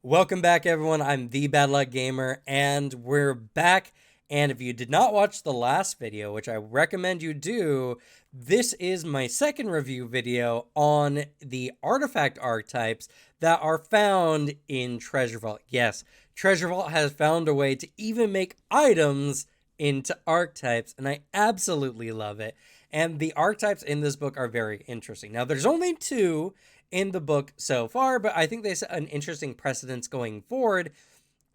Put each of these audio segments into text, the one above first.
Welcome back, everyone. I'm the Bad Luck Gamer, and we're back. And if you did not watch the last video, which I recommend you do, this is my second review video on the artifact archetypes that are found in Treasure Vault. Yes, Treasure Vault has found a way to even make items into archetypes, and I absolutely love it. And the archetypes in this book are very interesting. Now, there's only two in the book so far, but I think they set an interesting precedence going forward.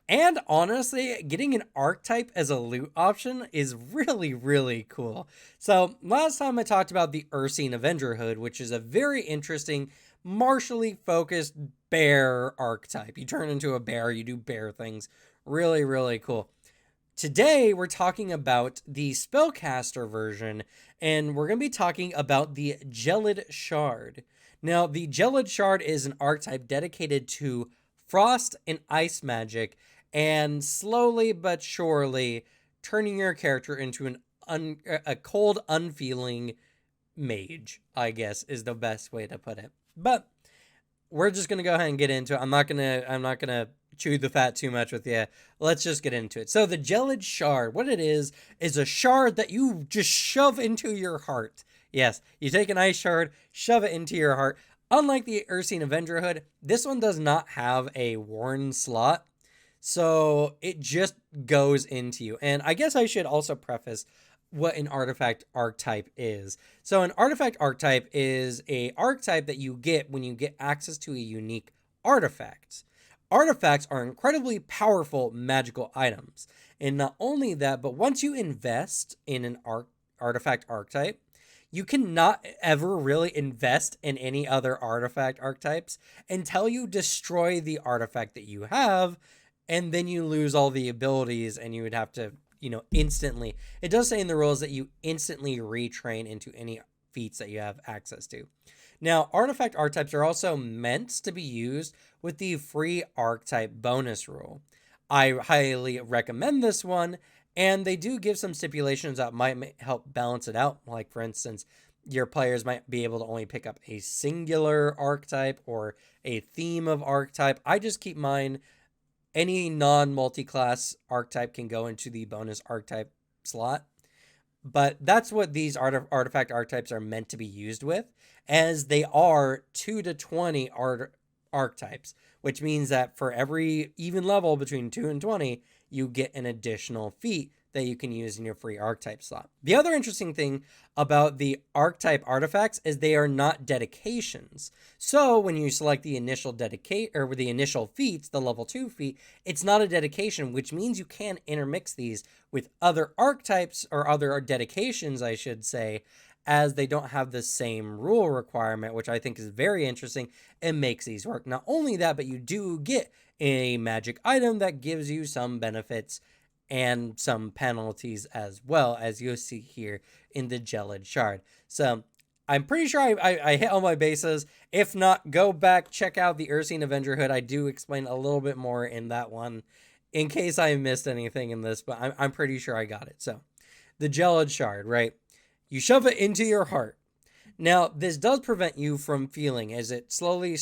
And honestly, getting an archetype as a loot option is really, really cool. So last time I talked about the Ursine Avenger Hood, which is a very interesting, martially focused bear archetype. You turn into a bear, you do bear things. Really, really cool. Today, we're talking about the Spellcaster version, and we're going to be talking about the Gelid Shard. Now, the Gelid Shard is an archetype dedicated to frost and ice magic, and slowly but surely turning your character into a cold, unfeeling mage, I guess, is the best way to put it. But we're just gonna go ahead and get into it. I'm not gonna chew the fat too much with you. Let's just get into it. So the Gelid Shard, what it is a shard that you just shove into your heart. Yes, you take an ice shard, shove it into your heart. Unlike the Ursine Avenger Hood, this one does not have a worn slot, so it just goes into you. And I guess I should also preface what an artifact archetype is. So an artifact archetype is a archetype that you get when you get access to a unique artifact. Artifacts are incredibly powerful magical items. And not only that, but once you invest in an artifact archetype, you cannot ever really invest in any other artifact archetypes until you destroy the artifact that you have, and then you lose all the abilities, and you would have to, instantly. It does say in the rules that you instantly retrain into any feats that you have access to. Now, artifact archetypes are also meant to be used with the free archetype bonus rule. I highly recommend this one, and they do give some stipulations that might help balance it out. Like, for instance, your players might be able to only pick up a singular archetype or a theme of archetype. I just keep mine. Any non-multi-class archetype can go into the bonus archetype slot. But that's what these artifact archetypes are meant to be used with, as they are 2 to 20 archetypes, which means that for every even level between 2 and 20, you get an additional feat that you can use in your free archetype slot. The other interesting thing about the archetype artifacts is they are not dedications. So when you select the initial the initial feats, the level 2 feat, it's not a dedication, which means you can intermix these with other archetypes, or other dedications, I should say, as they don't have the same rule requirement, which I think is very interesting and makes these work. Not only that, but you do get a magic item that gives you some benefits and some penalties as well, as you'll see here in the Gelid Shard. So I'm pretty sure I hit all my bases. If not, go back, check out the Ursine Avenger Hood. I do explain a little bit more in that one, in case I missed anything in this, but I'm pretty sure I got it. So the Gelid Shard, right? You shove it into your heart. Now, this does prevent you from feeling, as it slowly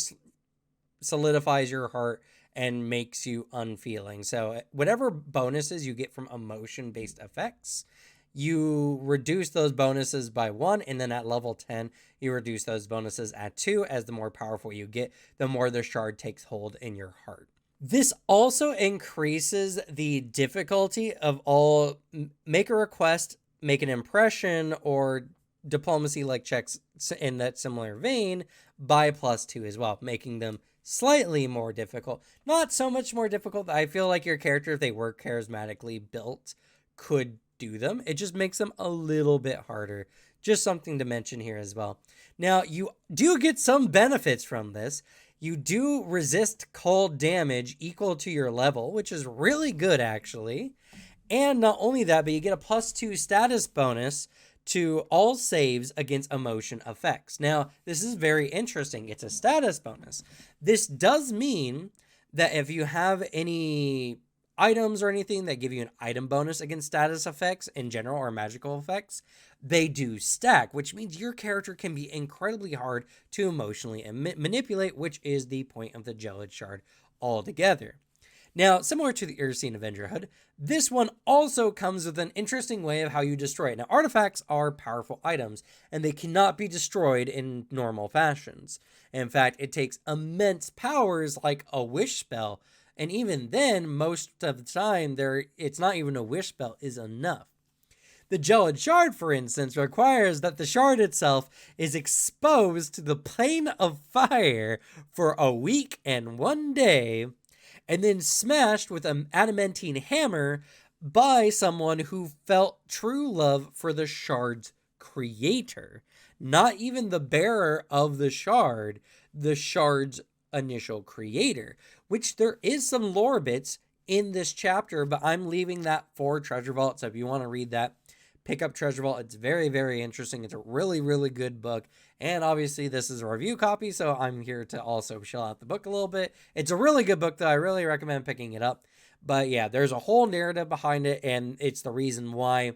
solidifies your heart and makes you unfeeling. So whatever bonuses you get from emotion-based effects, you reduce those bonuses by 1, and then at level 10, you reduce those bonuses at 2, as the more powerful you get, the more the shard takes hold in your heart. This also increases the difficulty of all make a request, make an impression, or diplomacy-like checks in that similar vein by +2 as well, making them slightly more difficult. Not so much more difficult. I feel like your character, if they were charismatically built, could do them. It just makes them a little bit harder. Just something to mention here as well. Now, you do get some benefits from this. You do resist cold damage equal to your level, which is really good, actually. And not only that, but you get a +2 status bonus to all saves against emotion effects. Now, this is very interesting. It's a status bonus. This does mean that if you have any items or anything that give you an item bonus against status effects in general, or magical effects, they do stack, which means your character can be incredibly hard to emotionally manipulate, which is the point of the Gelid Shard altogether. Now, similar to the Ursine Avengerhood, this one also comes with an interesting way of how you destroy it. Now, artifacts are powerful items, and they cannot be destroyed in normal fashions. In fact, it takes immense powers like a wish spell, and even then, most of the time, it's not even a wish spell is enough. The Gelid Shard, for instance, requires that the shard itself is exposed to the plane of fire for a week and 1 day, and then smashed with an adamantine hammer by someone who felt true love for the shard's creator. Not even the bearer of the shard's initial creator, which there is some lore bits in this chapter, but I'm leaving that for Treasure Vault, so if you want to read that, pick up Treasure Vault. It's very, very interesting. It's a really, really good book. And obviously, this is a review copy, so I'm here to also chill out the book a little bit. It's a really good book, though. I really recommend picking it up. But yeah, there's a whole narrative behind it, and it's the reason why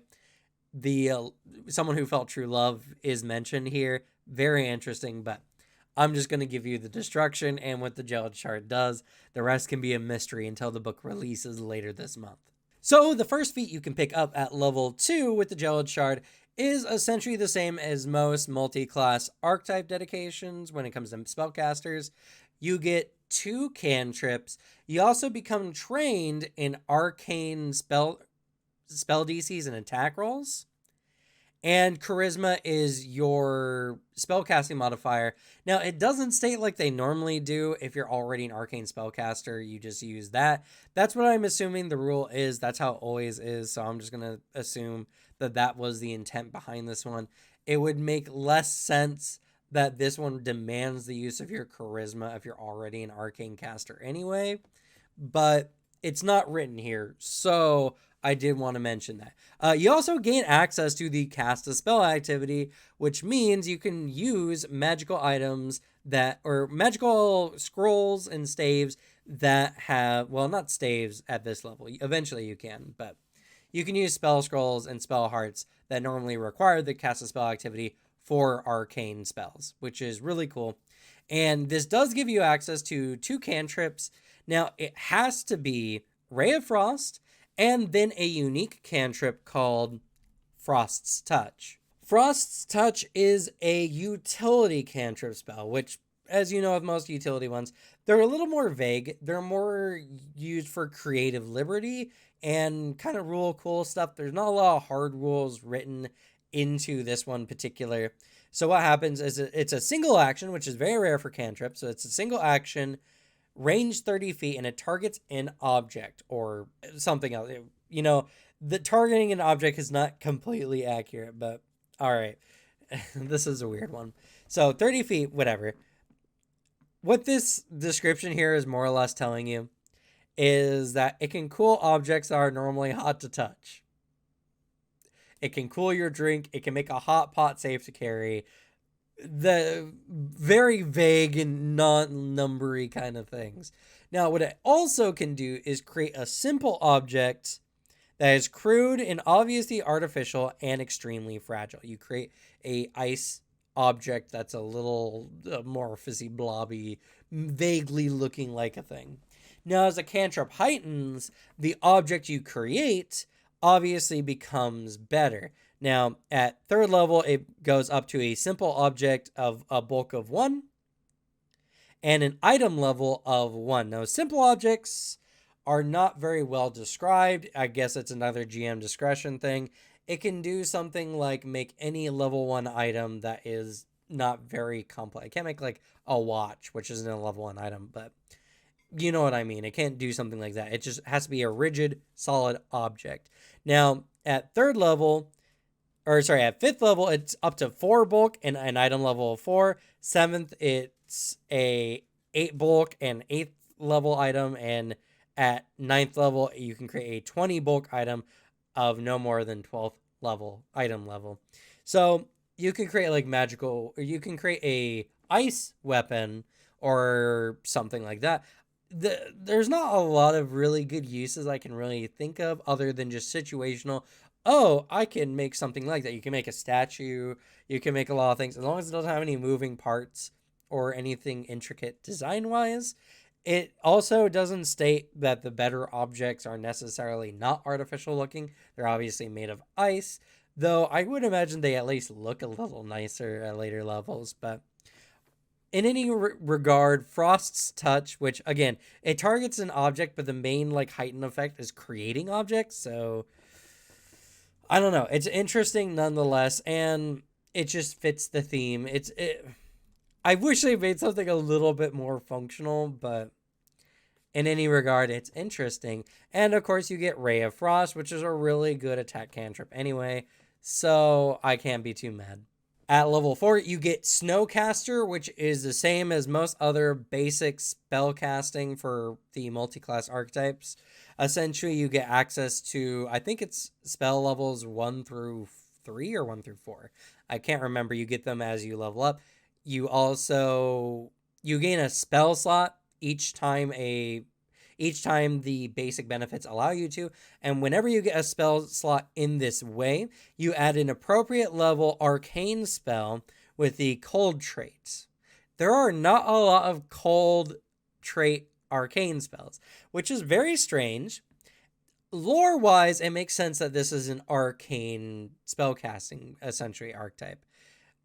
someone who felt true love is mentioned here. Very interesting, but I'm just going to give you the destruction and what the Gelid Shard does. The rest can be a mystery until the book releases later this month. So the first feat you can pick up at level 2 with the Gelid Shard is essentially the same as most multi-class archetype dedications when it comes to spellcasters. You get 2 cantrips. You also become trained in arcane spell DCs and attack rolls. And charisma is your spellcasting modifier. Now, it doesn't state like they normally do. If you're already an arcane spellcaster, you just use that. That's what I'm assuming the rule is. That's how it always is. So I'm just going to assume that that was the intent behind this one. It would make less sense that this one demands the use of your charisma if you're already an arcane caster anyway. But it's not written here, so I did want to mention that. You also gain access to the cast a spell activity, which means you can use magical items or magical scrolls and staves that have, well, not staves at this level. Eventually you can, but you can use spell scrolls and spell hearts that normally require the cast a spell activity for arcane spells, which is really cool. And this does give you access to 2 cantrips. Now, it has to be Ray of Frost and then a unique cantrip called Frost's Touch. Frost's Touch is a utility cantrip spell, which, as you know of most utility ones, they're a little more vague. They're more used for creative liberty and kind of rule cool stuff. There's not a lot of hard rules written into this one particular. So what happens is it's a single action, which is very rare for cantrips. So it's a single action, range 30 feet, and it targets an object or something else. You know, the targeting an object is not completely accurate, but all right. This is a weird one. So 30 feet, whatever. What this description here is more or less telling you is that it can cool objects that are normally hot to touch. It can cool your drink. It can make a hot pot safe to carry. The very vague and non-numbery kind of things. Now, what it also can do is create a simple object that is crude and obviously artificial and extremely fragile. You create a ice object that's a little amorphous-y, blobby, vaguely looking like a thing. Now, as a cantrip heightens, the object you create obviously becomes better. Now, at 3rd level, it goes up to a simple object of a bulk of 1 and an item level of 1. Now, simple objects are not very well described. I guess it's another GM discretion thing. It can do something like make any level 1 item that is not very complex. It can't make like a watch, which isn't a level 1 item, but you know what I mean. It can't do something like that. It just has to be a rigid, solid object. Now, at 3rd level, at 5th level, it's up to 4 bulk and an item level of 4. 7th, it's a 8 bulk and 8th level item. And at 9th level, you can create a 20 bulk item of no more than 12th level, item level. So you can create like magical, or you can create a ice weapon or something like that. There's not a lot of really good uses I can really think of other than just situational. Oh, I can make something like that. You can make a statue. You can make a lot of things. As long as it doesn't have any moving parts or anything intricate design-wise, It also doesn't state that the better objects are necessarily not artificial looking. They're obviously made of ice, though I would imagine they at least look a little nicer at later levels. But in any regard, Frost's Touch, which again, it targets an object, but the main like heightened effect is creating objects. So I don't know. It's interesting nonetheless, and it just fits the theme. I wish they made something a little bit more functional, but in any regard, it's interesting. And of course, you get Ray of Frost, which is a really good attack cantrip anyway, so I can't be too mad. At level 4, you get Snowcaster, which is the same as most other basic spell casting for the multi-class archetypes. Essentially, you get access to, I think it's spell levels 1 through 3 or 1 through 4. I can't remember. You get them as you level up. You gain a spell slot each time the basic benefits allow you to, and whenever you get a spell slot in this way, you add an appropriate level arcane spell with the cold trait. There are not a lot of cold trait arcane spells, which is very strange. Lore wise, it makes sense that this is an arcane spellcasting essentially archetype.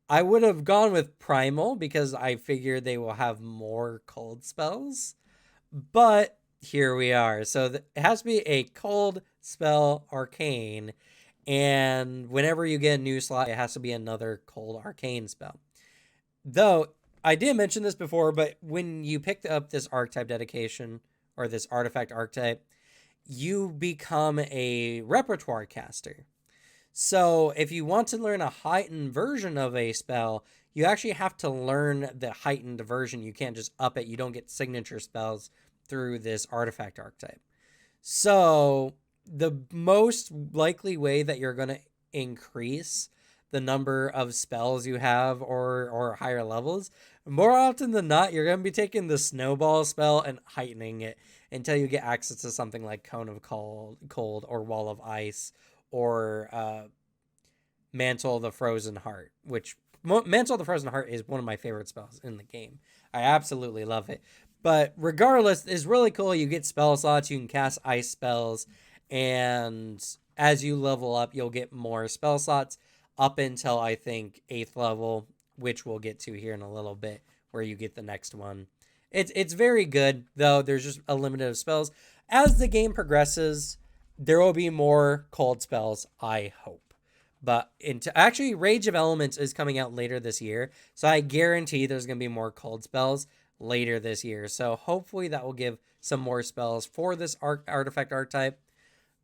I would have gone with Primal because I figure they will have more cold spells, but here we are. So it has to be a cold spell arcane, and whenever you get a new slot, it has to be another cold arcane spell. Though I did mention this before, but when you picked up this archetype dedication or this artifact archetype, you become a repertoire caster. So if you want to learn a heightened version of a spell, you actually have to learn the heightened version. You can't just up it. You don't get signature spells through this artifact archetype. So the most likely way that you're going to increase the number of spells you have or higher levels, more often than not, you're going to be taking the snowball spell and heightening it until you get access to something like Cone of Cold or Wall of Ice or Mantle of the Frozen Heart, which Mantle of the Frozen Heart is one of my favorite spells in the game. I absolutely love it. But regardless, it's really cool. You get spell slots, you can cast ice spells, and as you level up, you'll get more spell slots up until I think 8th level, which we'll get to here in a little bit, where you get the next one. It's very good, though there's just a limit of spells. As the game progresses, there will be more cold spells, I hope. But actually, Rage of Elements is coming out later this year, so I guarantee there's going to be more cold spells later this year. So hopefully that will give some more spells for this artifact archetype.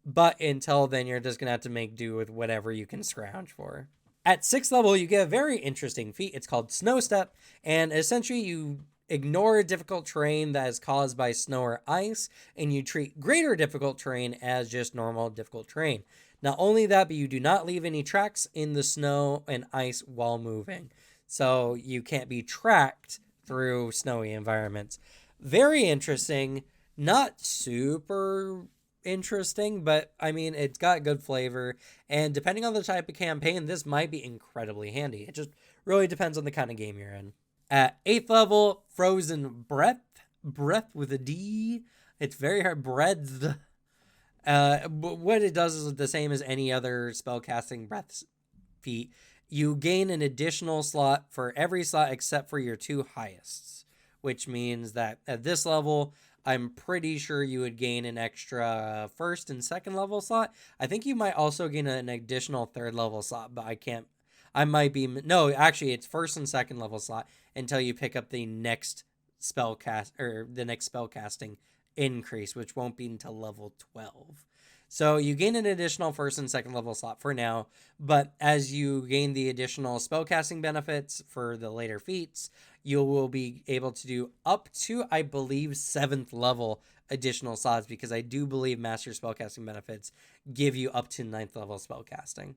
But until then, you're just going to have to make do with whatever you can scrounge for. At 6th level, you get a very interesting feat. It's called Snowstep, and essentially you ignore difficult terrain that is caused by snow or ice, and you treat greater difficult terrain as just normal difficult terrain. Not only that, but you do not leave any tracks in the snow and ice while moving. So you can't be tracked through snowy environments. Very interesting. Not super interesting, but I mean, it's got good flavor. And depending on the type of campaign, this might be incredibly handy. It just really depends on the kind of game you're in. At 8th level, Frozen Breath with a D. It's very hard. Breath. What it does is the same as any other spellcasting breath feat. You gain an additional slot for every slot except for your 2 highest, which means that at this level, I'm pretty sure you would gain an extra 1st and 2nd level slot. I think you might also gain an additional 3rd level slot, but no, actually it's 1st and 2nd level slot until you pick up the next spellcasting increase, which won't be until level 12. So you gain an additional 1st and 2nd level slot for now, but as you gain the additional spellcasting benefits for the later feats, you will be able to do up to, I believe, 7th level additional slots, because I do believe Master Spellcasting benefits give you up to 9th level spellcasting.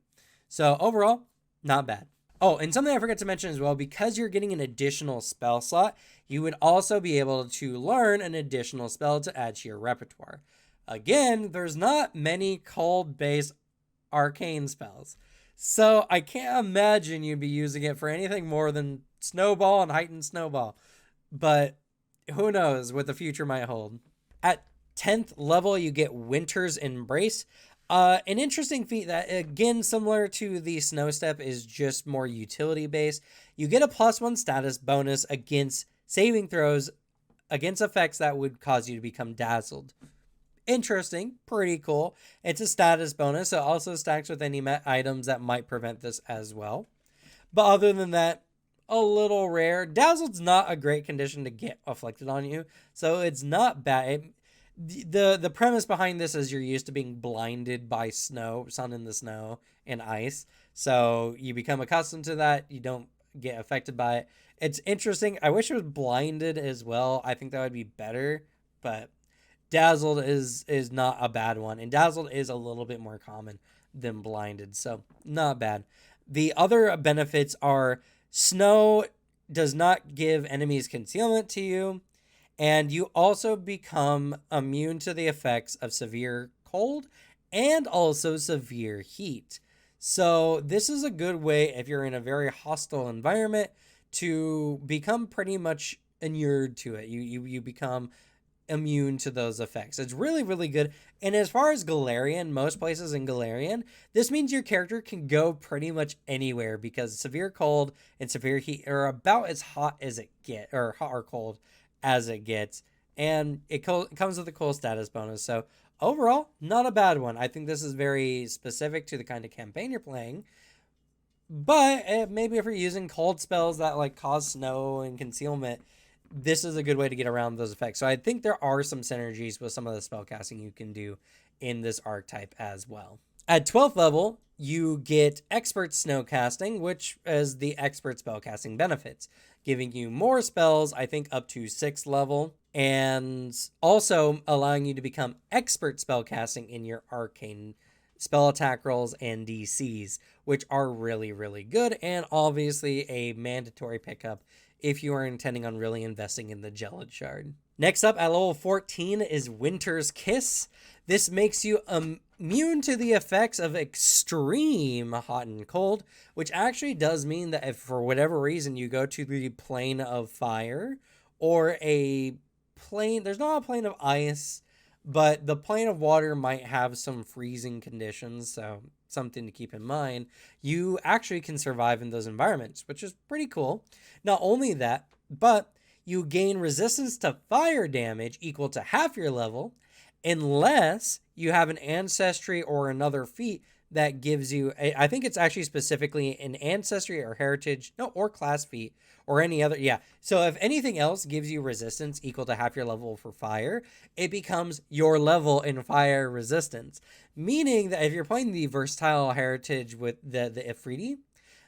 So overall, not bad. Oh, and something I forgot to mention as well, because you're getting an additional spell slot, you would also be able to learn an additional spell to add to your repertoire. Again, there's not many cold-based arcane spells, so I can't imagine you'd be using it for anything more than Snowball and Heightened Snowball. But who knows what the future might hold. At 10th level, you get Winter's Embrace. An interesting feat that, again, similar to the Snowstep, is just more utility based. You get a +1 status bonus against saving throws against effects that would cause you to become dazzled. Interesting, pretty cool. It's a status bonus, so it also stacks with any items that might prevent this as well. But other than that, a little rare. Dazzled's not a great condition to get afflicted on you, so it's not bad. The premise behind this is you're used to being blinded by snow, sun in the snow, and ice. So you become accustomed to that. You don't get affected by it. It's interesting. I wish it was blinded as well. I think that would be better, but dazzled is not a bad one, and dazzled is a little bit more common than blinded, so not bad. The other benefits are snow does not give enemies concealment to you, and you also become immune to the effects of severe cold and also severe heat. So this is a good way if you're in a very hostile environment to become pretty much inured to it. You become immune to those effects. It's really, really good. And as far as Galarian, most places in Galarian, this means your character can go pretty much anywhere because severe cold and severe heat are about as hot as it gets, or hot or cold as it gets. And it comes with a cool status bonus. So overall, not a bad one. I think this is very specific to the kind of campaign you're playing. But maybe if you're using cold spells that like cause snow and concealment, this is a good way to get around those effects. So I think there are some synergies with some of the spellcasting you can do in this archetype as well. At 12th level, you get Expert Snowcasting, which is the Expert Spellcasting benefits, giving you more spells, I think up to 6th level, and also allowing you to become Expert Spellcasting in your Arcane spell attack rolls and DCs, which are really, really good, and obviously a mandatory pickup if you are intending on really investing in the Gelid shard. Next up at level 14 is Winter's Kiss. This makes you immune to the effects of extreme hot and cold, which actually does mean that if for whatever reason you go to the plane of fire or a plane, there's not a plane of ice, but the plane of water might have some freezing conditions, so something to keep in mind. You actually can survive in those environments, which is pretty cool. Not only that, but you gain resistance to fire damage equal to half your level, unless you have an ancestry or another feat that gives you, I think it's actually specifically an ancestry or heritage, no, or class feat, or any other, yeah. So if anything else gives you resistance equal to half your level for fire, it becomes your level in fire resistance. Meaning that if you're playing the versatile heritage with the Ifriti,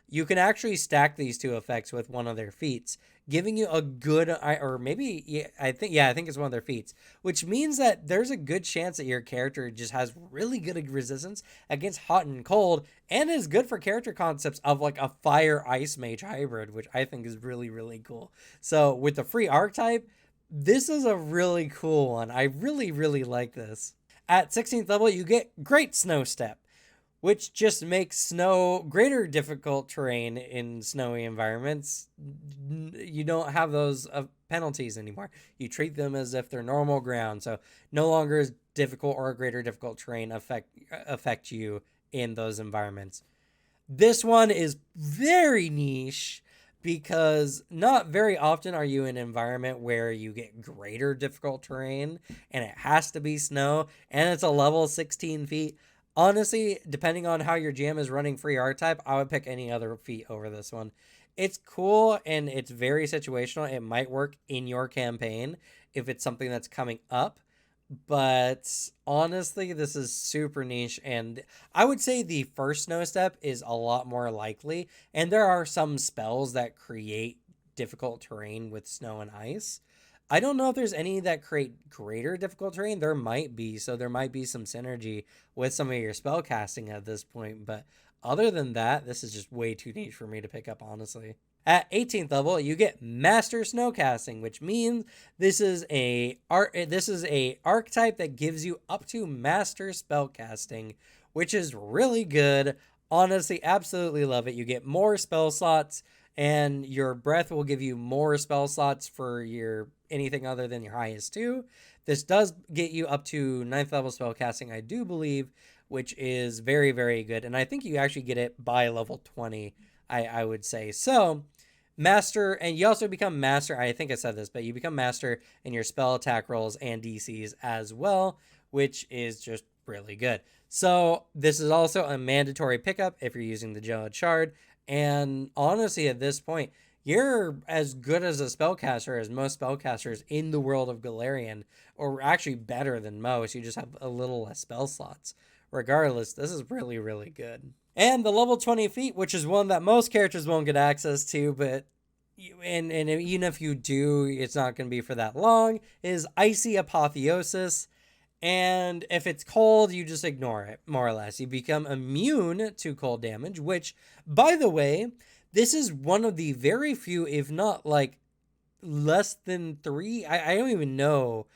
you can actually stack these two effects with one of their feats, giving you a good, or maybe, I think it's one of their feats, which means that there's a good chance that your character just has really good resistance against hot and cold, and is good for character concepts of like a fire ice mage hybrid, which I think is really, really cool. So with the free archetype, this is a really cool one. I really, really like this. At 16th level, you get Great Snowstep, which just makes snow greater difficult terrain in snowy environments. You don't have those penalties anymore. You treat them as if they're normal ground, so no longer is difficult or greater difficult terrain affect you in those environments. This one is very niche because not very often are you in an environment where you get greater difficult terrain and it has to be snow and it's a level 16 feet. Honestly, depending on how your GM is running free archetype, I would pick any other feat over this one. It's cool and it's very situational. It might work in your campaign if it's something that's coming up. But honestly, this is super niche. And I would say the first Snow Step is a lot more likely. And there are some spells that create difficult terrain with snow and ice. I don't know if there's any that create greater difficult terrain. There might be, so there might be some synergy with some of your spell casting at this point. But other than that, this is just way too niche for me to pick up, honestly. At 18th level, you get Master Snowcasting, which means this is a archetype that gives you up to Master Spellcasting, which is really good. Honestly, absolutely love it. You get more spell slots and your breath will give you more spell slots for your anything other than your highest 2. This does get you up to 9th level spell casting, I do believe, which is very, very good. And I think you actually get it by level 20, I would say. So, master, and you also become master. I think I said this, but you become master in your spell attack rolls and DCs as well, which is just really good. So, this is also a mandatory pickup if you're using the Gelid Shard. And honestly, at this point, you're as good as a spellcaster as most spellcasters in the world of Galarian, or actually better than most. You just have a little less spell slots. Regardless, this is really, really good. And the level 20 feat, which is one that most characters won't get access to, but and even if you do, it's not going to be for that long, is Icy Apotheosis. And if it's cold, you just ignore it, more or less. You become immune to cold damage, which, by the way, this is one of the very few, if not like less than 3. I don't even know.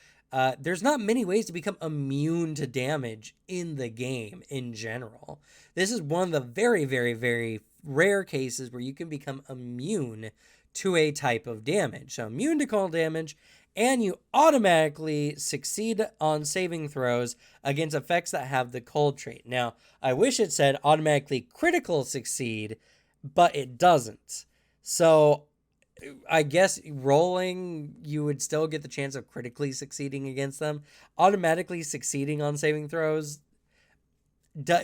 There's not many ways to become immune to damage in the game in general. This is one of the very, very, very rare cases where you can become immune to a type of damage. So immune to cold damage, and you automatically succeed on saving throws against effects that have the cold trait. Now, I wish it said automatically critical succeed, but it doesn't. So I guess rolling, you would still get the chance of critically succeeding against them. Automatically succeeding on saving throws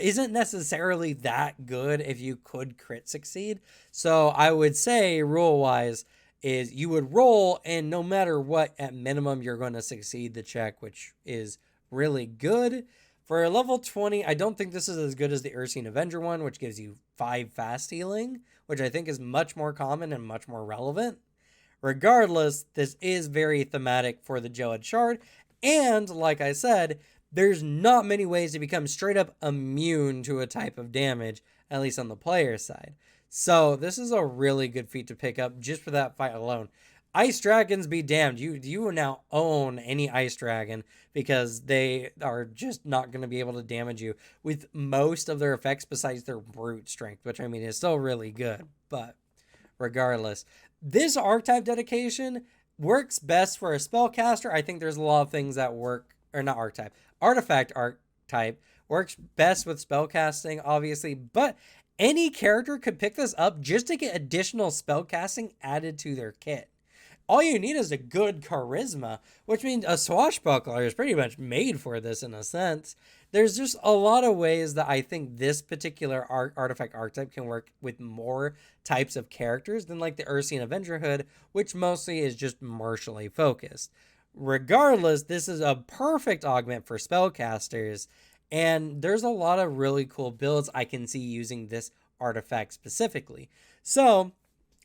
isn't necessarily that good if you could crit succeed. So I would say, rule-wise, is you would roll, and no matter what, at minimum, you're going to succeed the check, which is really good. For a level 20, I don't think this is as good as the Ursine Avenger one, which gives you 5 fast healing, which I think is much more common and much more relevant. Regardless, this is very thematic for the Gelid Shard, and like I said, there's not many ways to become straight up immune to a type of damage, at least on the player side. So this is a really good feat to pick up just for that fight alone. Ice Dragons be damned. You now own any Ice Dragon because they are just not going to be able to damage you with most of their effects besides their brute strength, which I mean is still really good. But regardless, this Archetype dedication works best for a Spellcaster. I think there's a lot of things that work, or not Archetype, Artifact Archetype works best with spellcasting, obviously, but any character could pick this up just to get additional spellcasting added to their kit. All you need is a good charisma, which means a swashbuckler is pretty much made for this in a sense. There's just a lot of ways that I think this particular artifact archetype can work with more types of characters than like the Ursine Avenger Hood, which mostly is just martially focused. Regardless, this is a perfect augment for spellcasters, and there's a lot of really cool builds I can see using this artifact specifically. So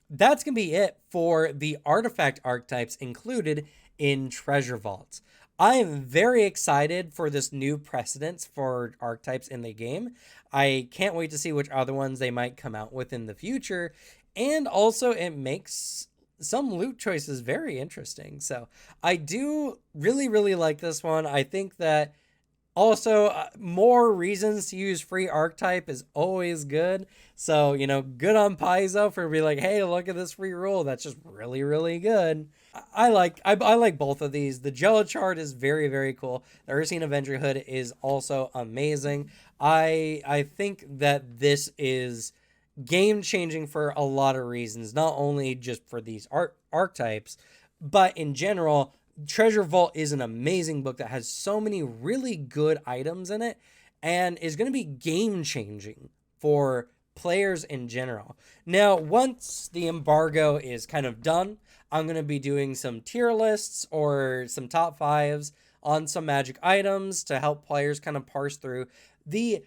that's going to be it for the artifact archetypes included in Treasure Vaults. I am very excited for this new precedence for archetypes in the game. I can't wait to see which other ones they might come out with in the future. And also it makes some loot choices very interesting. So I do really, really like this one. I think that also, more reasons to use free archetype is always good. So, good on Paizo for being like, hey, look at this free rule. That's just really, really good. I like both of these. The Gelid Shard is very, very cool. The Ursine Avenger Hood is also amazing. I think that this is game changing for a lot of reasons, not only just for these archetypes, but in general. Treasure Vault is an amazing book that has so many really good items in it and is going to be game changing for players in general. Now, once the embargo is kind of done, I'm going to be doing some tier lists or some top 5s on some magic items to help players kind of parse through the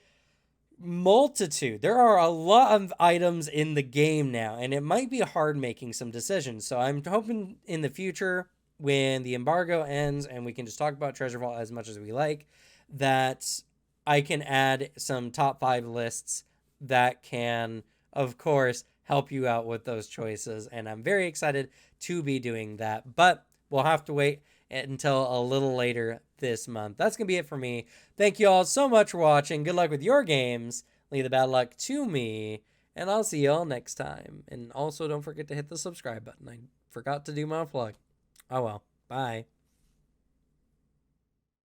multitude. There are a lot of items in the game now, and it might be hard making some decisions. So I'm hoping in the future, when the embargo ends and we can just talk about Treasure Vault as much as we like, that I can add some top 5 lists that can, of course, help you out with those choices. And I'm very excited to be doing that. But we'll have to wait until a little later this month. That's going to be it for me. Thank you all so much for watching. Good luck with your games. Leave the bad luck to me. And I'll see y'all next time. And also, don't forget to hit the subscribe button. I forgot to do my plug. Oh well. Bye.